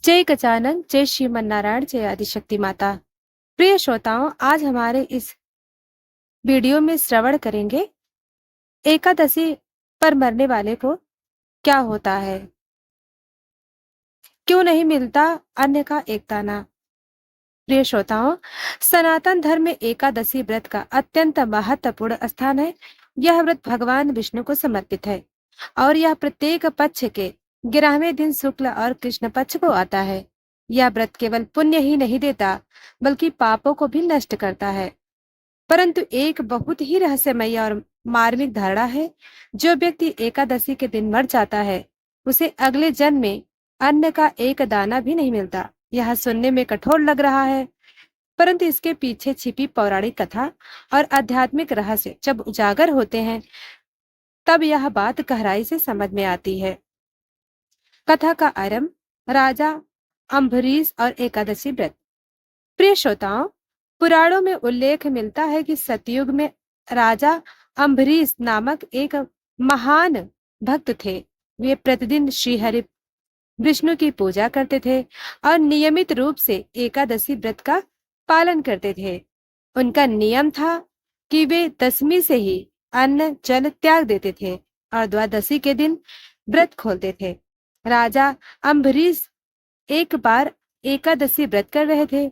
जय गजानन, जय श्रीमन नारायण, जय आदिशक्ति माता। प्रिय श्रोताओं, आज हमारे इस वीडियो में श्रवण करेंगे एकादशी पर मरने वाले को क्या होता है, क्यों नहीं मिलता अन्न का एक दाना। प्रिय श्रोताओं, सनातन धर्म में एकादशी व्रत का अत्यंत महत्वपूर्ण स्थान है। यह व्रत भगवान विष्णु को समर्पित है और यह प्रत्येक पक्ष के 11वें दिन शुक्ल और कृष्ण पक्ष को आता है। यह व्रत केवल पुण्य ही नहीं देता बल्कि पापों को भी नष्ट करता है। परंतु एक बहुत ही रहस्यमय और मार्मिक धारणा है। जो व्यक्ति एकादशी के दिन मर जाता है उसे अगले जन्म में अन्न का एक दाना भी नहीं मिलता। यह सुनने में कठोर लग रहा है, परंतु इसके पीछे छिपी पौराणिक कथा और आध्यात्मिक रहस्य जब उजागर होते हैं तब यह बात गहराई से समझ में आती है। कथा का आरंभ राजा अम्बरीश और एकादशी व्रत। प्रिय श्रोताओं, पुराणों में उल्लेख मिलता है कि सतयुग में राजा अम्बरीश नामक एक महान भक्त थे। वे प्रतिदिन श्रीहरि विष्णु की पूजा करते थे और नियमित रूप से एकादशी व्रत का पालन करते थे। उनका नियम था कि वे दशमी से ही अन्न जल त्याग देते थे और द्वादशी के दिन व्रत खोलते थे। राजा अम्बरीश एक बार एकादशी व्रत कर रहे थे।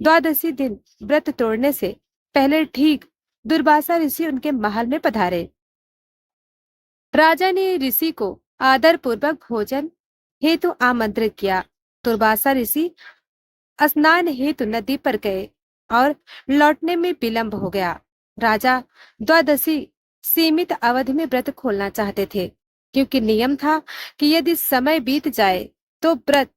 द्वादशी दिन व्रत तोड़ने से पहले ठीक दुर्वासा ऋषि उनके महल में पधारे। राजा ने ऋषि को आदर पूर्वक भोजन हेतु आमंत्रित किया। दुर्वासा ऋषि स्नान हेतु नदी पर गए और लौटने में विलंब हो गया। राजा द्वादशी सीमित अवधि में व्रत खोलना चाहते थे, क्योंकि नियम था कि यदि समय बीत जाए तो व्रत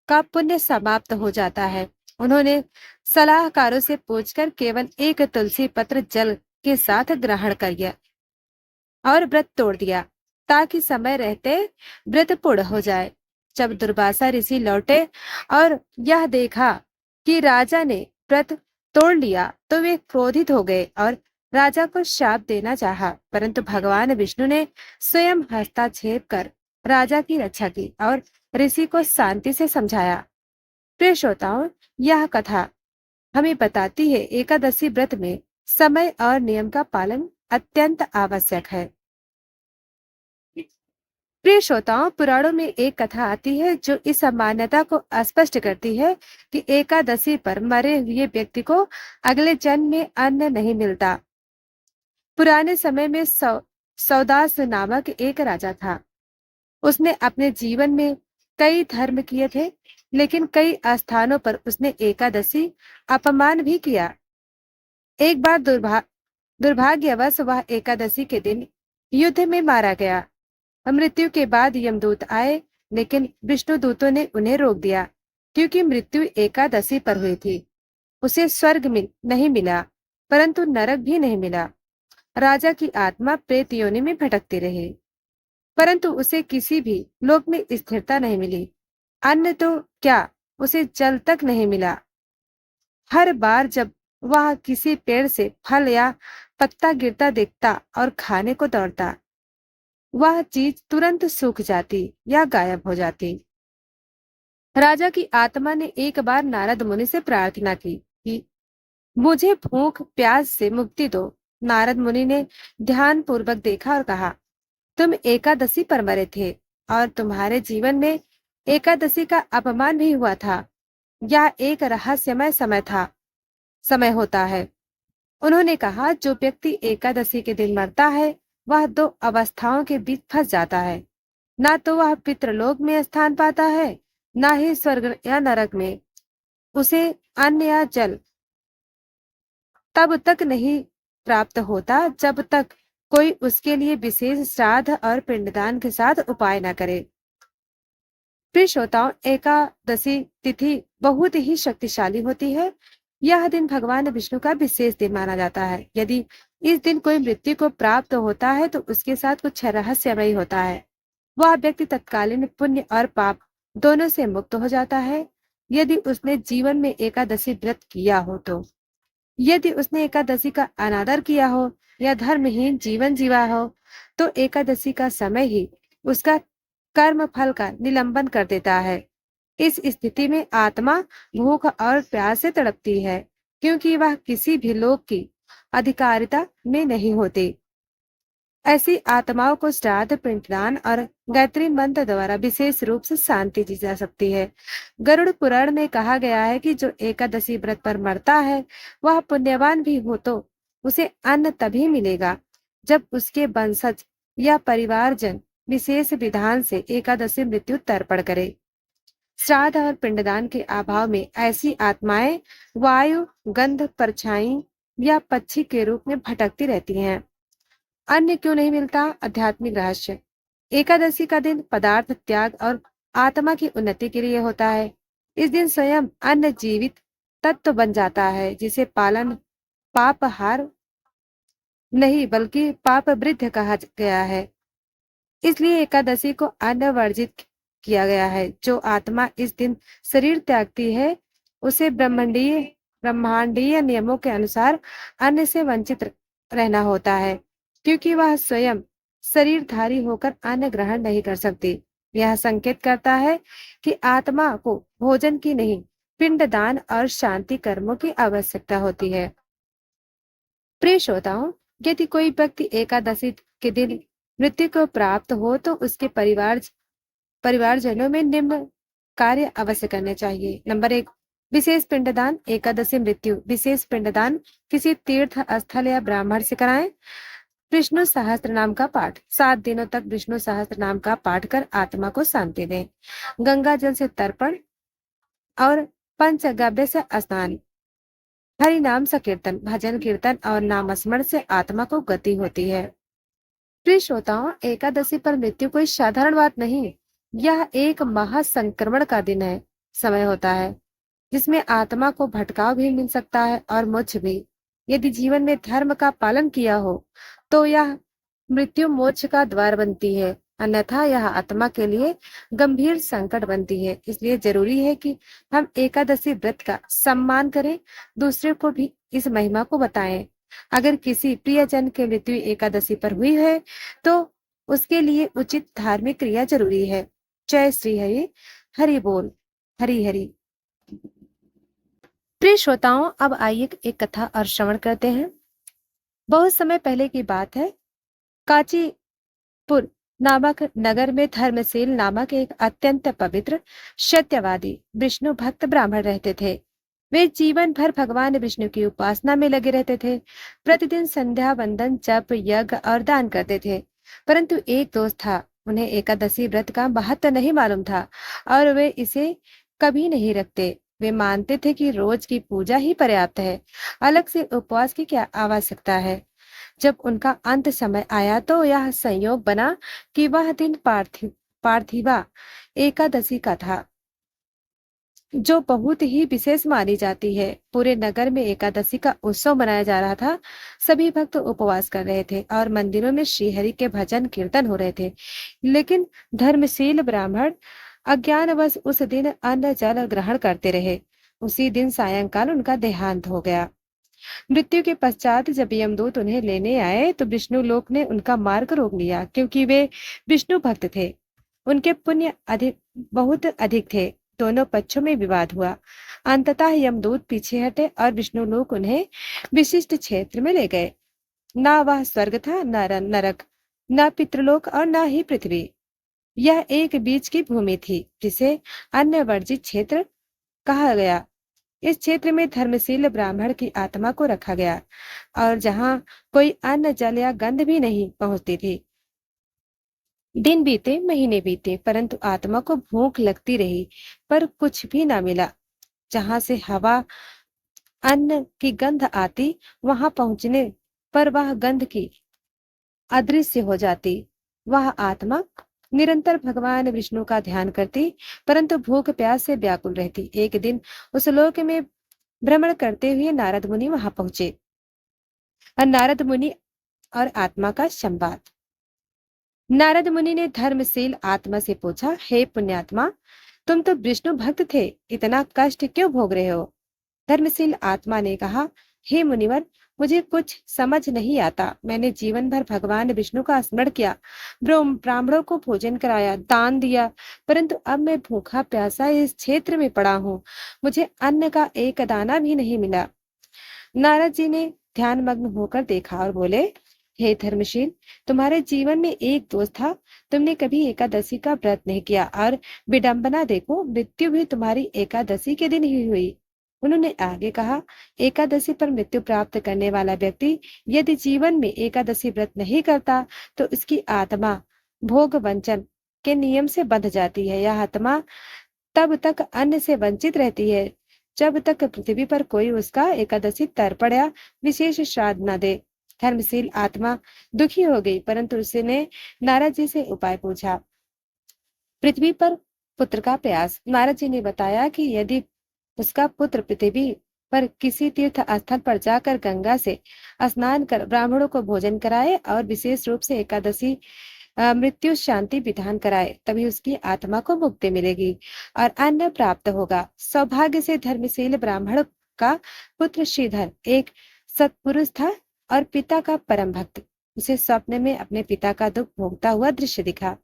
का पुण्य समाप्त हो जाता है। उन्होंने सलाहकारों से पूछकर केवल एक तुलसी पत्र जल के साथ ग्रहण कर लिया और व्रत तोड़ दिया, ताकि समय रहते व्रत पूर्ण हो जाए। जब दुर्वासा ऋषि लौटे और यह देखा कि राजा ने व्रत तोड़ लिया तो वे क्रोधित हो गए और राजा को शाप देना चाहा, परंतु भगवान विष्णु ने स्वयं हस्तक्षेप कर राजा की रक्षा की और ऋषि को शांति से समझाया। प्रिय श्रोताओं, यह कथा हमें बताती है एकादशी व्रत में समय और नियम का पालन अत्यंत आवश्यक है। प्रिय श्रोताओं, पुराणों में एक कथा आती है जो इस मान्यता को स्पष्ट करती है कि एकादशी पर मरे हुए व्यक्ति को अगले जन्म में अन्न नहीं मिलता। पुराने समय में सौदास नामक एक राजा था। उसने अपने जीवन में कई धर्म किए थे, लेकिन कई स्थानों पर उसने एकादशी अपमान भी किया। एक बार दुर्भाग्यवश वह एकादशी के दिन युद्ध में मारा गया। मृत्यु के बाद यमदूत आए, लेकिन विष्णु दूतों ने उन्हें रोक दिया, क्योंकि मृत्यु एकादशी पर हुई थी। उसे स्वर्ग नहीं मिला, परंतु नरक भी नहीं मिला। राजा की आत्मा प्रेत योनि में भटकती रही, परंतु उसे किसी भी लोक में स्थिरता नहीं मिली। अन्न तो क्या, उसे जल तक नहीं मिला। हर बार जब वह किसी पेड़ से फल या पत्ता गिरता देखता और खाने को दौड़ता, वह चीज तुरंत सूख जाती या गायब हो जाती। राजा की आत्मा ने एक बार नारद मुनि से प्रार्थना की कि मुझे भूख प्यास से मुक्ति दो। नारद मुनि ने ध्यान पूर्वक देखा और कहा, तुम एकादशी पर मरे थे और तुम्हारे जीवन में एकादशी का अपमान भी हुआ था। यह एक रहस्यमय समय होता है। उन्होंने कहा, जो व्यक्ति एकादशी के दिन मरता है वह दो अवस्थाओं के बीच फंस जाता है। ना तो वह पितृलोक में स्थान पाता है, ना ही स्वर्ग या नरक में। उसे अन्न या जल तब तक नहीं प्राप्त होता जब तक कोई उसके लिए विशेष श्राद्ध और पिंडदान के साथ उपाय न करे। प्रिय श्रोताओं, एकादशी तिथि बहुत ही शक्तिशाली होती है। यह दिन भगवान विष्णु का विशेष दिन माना जाता है। यदि इस दिन कोई मृत्यु को प्राप्त होता है तो उसके साथ कुछ रहस्यमय होता है। वह व्यक्ति तत्कालीन पुण्य और पाप दोनों से मुक्त हो जाता है। यदि उसने जीवन में एकादशी व्रत किया हो तो, यदि उसने एकादशी का अनादर किया हो या धर्महीन जीवन जीवा हो तो एकादशी का समय ही उसका कर्म फल का निलंबन कर देता है। इस स्थिति में आत्मा भूख और प्यास से तड़पती है, क्योंकि वह किसी भी लोक की अधिकारिता में नहीं होती। ऐसी आत्माओं को श्राद्ध, पिंडदान और गायत्री मंत्र द्वारा विशेष रूप से शांति दी जा सकती है। गरुड़ पुराण में कहा गया है कि जो एकादशी व्रत पर मरता है, वह पुण्यवान भी हो तो उसे अन्न तभी मिलेगा जब उसके वंशज या परिवारजन विशेष विधान से एकादशी मृत्यु तर्पण करे। श्राद्ध और पिंडदान के अभाव में ऐसी आत्माएं वायु, गंध, परछाई या पक्षी के रूप में भटकती रहती हैं। अन्य क्यों नहीं मिलता? आध्यात्मिक रहस्य। एकादशी का दिन पदार्थ त्याग और आत्मा की उन्नति के लिए होता है। इस दिन स्वयं अन्न जीवित तत्व बन जाता है, जिसे पालन पापहार नहीं बल्कि पाप वृद्ध कहा गया है। इसलिए एकादशी को अन्न वर्जित किया गया है। जो आत्मा इस दिन शरीर त्यागती है, उसे ब्रह्मांडीय नियमों के अनुसार अन्न से वंचित रहना होता है, क्योंकि वह स्वयं शरीरधारी होकर अन्न ग्रहण नहीं कर सकती। यह संकेत करता है कि आत्मा को भोजन की नहीं, पिंडदान और शांति कर्मों की आवश्यकता होती है। प्रिय श्रोताओं, यदि कोई व्यक्ति एकादशी के दिन मृत्यु को प्राप्त हो तो उसके परिवारजनों में निम्न कार्य अवश्य करने चाहिए। नंबर 1, विशेष पिंडदान। एकादशी मृत्यु विशेष पिंडदान किसी तीर्थ स्थल या ब्राह्मण से कराएं। विष्णु सहस्त्र नाम का पाठ। 7 दिनों तक विष्णु सहस्त्र नाम का पाठ कर आत्मा को शांति दें। गंगा जल से तर्पण और पंचगव्य से स्नान। हरि नाम संकीर्तन, भजन कीर्तन और नामस्मरण से आत्मा को गति होती है। प्रिय श्रोताओं, एकादशी पर मृत्यु कोई साधारण बात नहीं, यह एक महासंक्रमण का दिन है, समय होता है जिसमें आत्मा को भटकाव भी मिल सकता है और मोक्ष भी। यदि जीवन में धर्म का पालन किया हो तो यह मृत्यु मोक्ष का द्वार बनती है, अन्यथा यह आत्मा के लिए गंभीर संकट बनती है। इसलिए जरूरी है कि हम एकादशी व्रत का सम्मान करें, दूसरे को भी इस महिमा को बताएं। अगर किसी प्रियजन की मृत्यु एकादशी पर हुई है तो उसके लिए उचित धार्मिक क्रिया जरूरी है। जय श्री हरि, हरि बोल, हरि हरि। प्रिय श्रोताओं, अब आइए एक कथा और श्रवण करते हैं। बहुत समय पहले की बात है। कांचीपुर नामक नगर में धर्मशील नामक एक अत्यंत पवित्र, सत्यवादी, विष्णु भक्त ब्राह्मण रहते थे। वे जीवन भर भगवान विष्णु की उपासना में लगे रहते थे। प्रतिदिन संध्या वंदन, जप, यज्ञ और दान करते थे। परंतु एक दोस्त था, उन्हें एकादशी व्रत का महत्व नहीं मालूम था और वे इसे कभी नहीं रखते। वे मानते थे कि रोज की पूजा ही पर्याप्त है, अलग से उपवास की क्या आवश्यकता है। जब उनका अंत समय आया तो यह संयोग बना कि वह दिन पार्थिवा एकादशी का था, जो बहुत ही विशेष मानी जाती है। पूरे नगर में एकादशी का उत्सव मनाया जा रहा था। सभी भक्त उपवास कर रहे थे और मंदिरों में श्रीहरि के भजन कीर्तन हो रहे थे। लेकिन धर्मशील ब्राह्मण अज्ञानवश उस दिन अन्न जल ग्रहण करते रहे। उसी दिन सायंकाल उनका देहांत हो गया। मृत्यु के पश्चात जब यमदूत उन्हें लेने आए तो विष्णु लोक ने उनका मार्ग रोक लिया, क्योंकि वे विष्णु भक्त थे। उनके पुण्य बहुत अधिक थे। दोनों पक्षों में विवाद हुआ। अंततः यमदूत पीछे हटे और विष्णु लोक उन्हें विशिष्ट क्षेत्र में ले गए। न वह स्वर्ग था, न नरक, न पितृलोक और न ही पृथ्वी। यह एक बीच की भूमि थी, जिसे अन्न वर्जित क्षेत्र कहा गया। इस क्षेत्र में धर्मशील ब्राह्मण की आत्मा को रखा गया और जहाँ कोई अन्न जल या गंध भी नहीं पहुंचती थी। दिन बीते, महीने बीते, परंतु आत्मा को भूख लगती रही, पर कुछ भी ना मिला। जहां से हवा अन्न की गंध आती, वहां पहुंचने पर वह गंध की अदृश्य हो जाती। वह आत्मा निरंतर भगवान विष्णु का ध्यान करती, परंतु भूख प्यास से व्याकुल रहती। एक दिन उस लोक में भ्रमण करते हुए नारद मुनि वहां पहुंचे। और नारद मुनि और आत्मा का संवाद। नारद मुनि ने धर्मशील आत्मा से पूछा, हे पुण्यात्मा, तुम तो विष्णु भक्त थे, इतना कष्ट क्यों भोग रहे हो? धर्मशील आत्मा ने कहा, हे मुनिवर, मुझे कुछ समझ नहीं आता। मैंने जीवन भर भगवान विष्णु का स्मरण किया, ब्राह्मणों को भोजन कराया, दान दिया, परंतु अब मैं भूखा प्यासा इस क्षेत्र में पड़ा हूँ। मुझे अन्न का एक दाना भी नहीं मिला। नारद जी ने ध्यान मग्न होकर देखा और बोले, हे धर्मशील, तुम्हारे जीवन में एक दोस्त था। तुमने कभी एकादशी का व्रत नहीं किया और विडंबना देखो, मृत्यु भी तुम्हारी एकादशी के दिन ही हुई। उन्होंने आगे कहा, एकादशी पर मृत्यु प्राप्त करने वाला व्यक्ति यदि जीवन में एकादशी व्रत नहीं करता तो उसकी आत्मा भोग वंचन के नियम से बंध जाती है। यह आत्मा तब तक अन्न से वंचित रहती है जब तक पृथ्वी पर कोई उसका एकादशी तर्पण या विशेष श्राद्ध न दे। धर्मशील आत्मा दुखी हो गई, परंतु उसने नारद जी से उपाय पूछा। पृथ्वी पर पुत्र का प्रयास। नारद जी ने बताया कि यदि उसका पुत्र पृथ्वी पर किसी तीर्थ स्थल पर जाकर गंगा से स्नान कर ब्राह्मणों को भोजन कराए और विशेष रूप से एकादशी मृत्यु शांति विधान कराए, तभी उसकी आत्मा को मुक्ति मिलेगी और अन्न प्राप्त होगा। सौभाग्य से धर्मशील ब्राह्मण का पुत्र श्रीधर एक सत्पुरुष था और पिता का परम भक्त। उसे स्वप्न में अपने पिता का दुख भोगता हुआ दृश्य दिखा।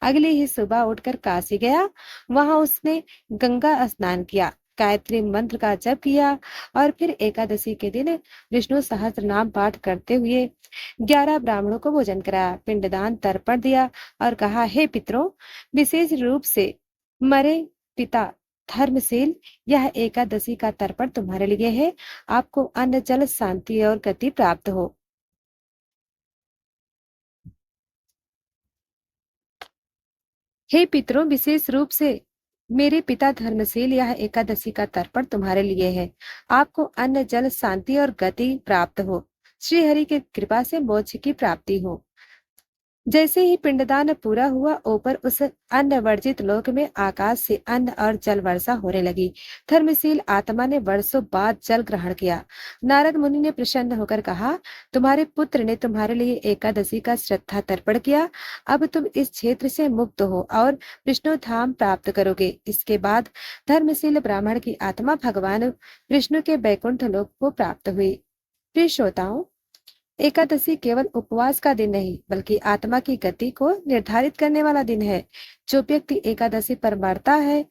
अगली ही सुबह उठकर काशी गया। वहां उसने गंगा स्नान किया, गायत्री मंत्र का जप किया और फिर एकादशी के दिन विष्णु सहस्त्र नाम पाठ करते हुए 11 ब्राह्मणों को भोजन कराया, पिंडदान तर्पण दिया और कहा, हे पितरों, विशेष रूप से मरे पिता धर्मशील, यह एकादशी का तर्पण तुम्हारे लिए है। आपको अन्न जल शांति और गति प्राप्त हो। हे पितरों, विशेष रूप से मेरे पिता धर्मशील, यह एकादशी का तर्पण तुम्हारे लिए है। आपको अन्न जल शांति और गति प्राप्त हो। श्री हरि की कृपा से मोक्ष की प्राप्ति हो। जैसे ही पिंडदान पूरा हुआ, ऊपर उस अन्न वर्जित लोक में आकाश से अन्न और जल वर्षा होने लगी। धर्मशील आत्मा ने वर्षों बाद जल ग्रहण किया। नारद मुनि ने प्रसन्न होकर कहा, तुम्हारे पुत्र ने तुम्हारे लिए एकादशी का श्रद्धा तर्पण किया। अब तुम इस क्षेत्र से मुक्त हो और विष्णु धाम प्राप्त करोगे। इसके बाद धर्मशील ब्राह्मण की आत्मा भगवान विष्णु के बैकुंठ लोक को प्राप्त हुई। प्रिय श्रोताओं, एकादशी केवल उपवास का दिन नहीं, बल्कि आत्मा की गति को निर्धारित करने वाला दिन है। जो व्यक्ति एकादशी पर मरता है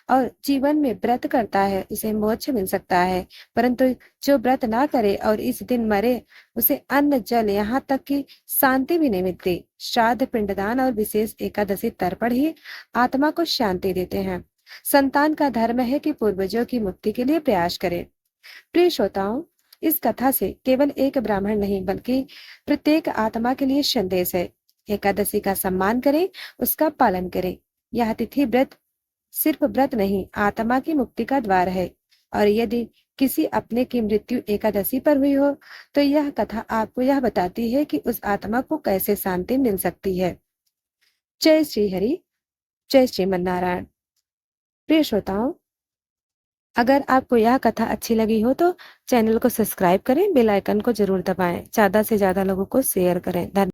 और जीवन में व्रत करता है, उसे मोक्ष मिल सकता है, परंतु जो व्रत ना करे और इस दिन मरे, उसे अन्न जल यहाँ तक कि शांति भी नहीं मिलती। श्राद्ध, पिंडदान और विशेष एकादशी तर्पण ही आत्मा को शांति देते हैं। संतान का धर्म है कि पूर्वजों की मुक्ति के लिए प्रयास करे। प्रिय श्रोताओं, इस कथा से केवल एक ब्राह्मण नहीं, बल्कि प्रत्येक आत्मा के लिए संदेश है। एकादशी का सम्मान करें, उसका पालन करें। यह तिथि व्रत सिर्फ व्रत नहीं, आत्मा की मुक्ति का द्वार है। और यदि किसी अपने की मृत्यु एकादशी पर हुई हो, तो यह कथा आपको यह बताती है कि उस आत्मा को कैसे शांति मिल सकती है। जय श्री हरि, जय श्रीमन नारायण। प्रिय श्रोताओं, अगर आपको यह कथा अच्छी लगी हो तो चैनल को सब्सक्राइब करें, बेल आइकन को जरूर दबाएं, ज्यादा से ज्यादा लोगों को शेयर करें। धन्यवाद।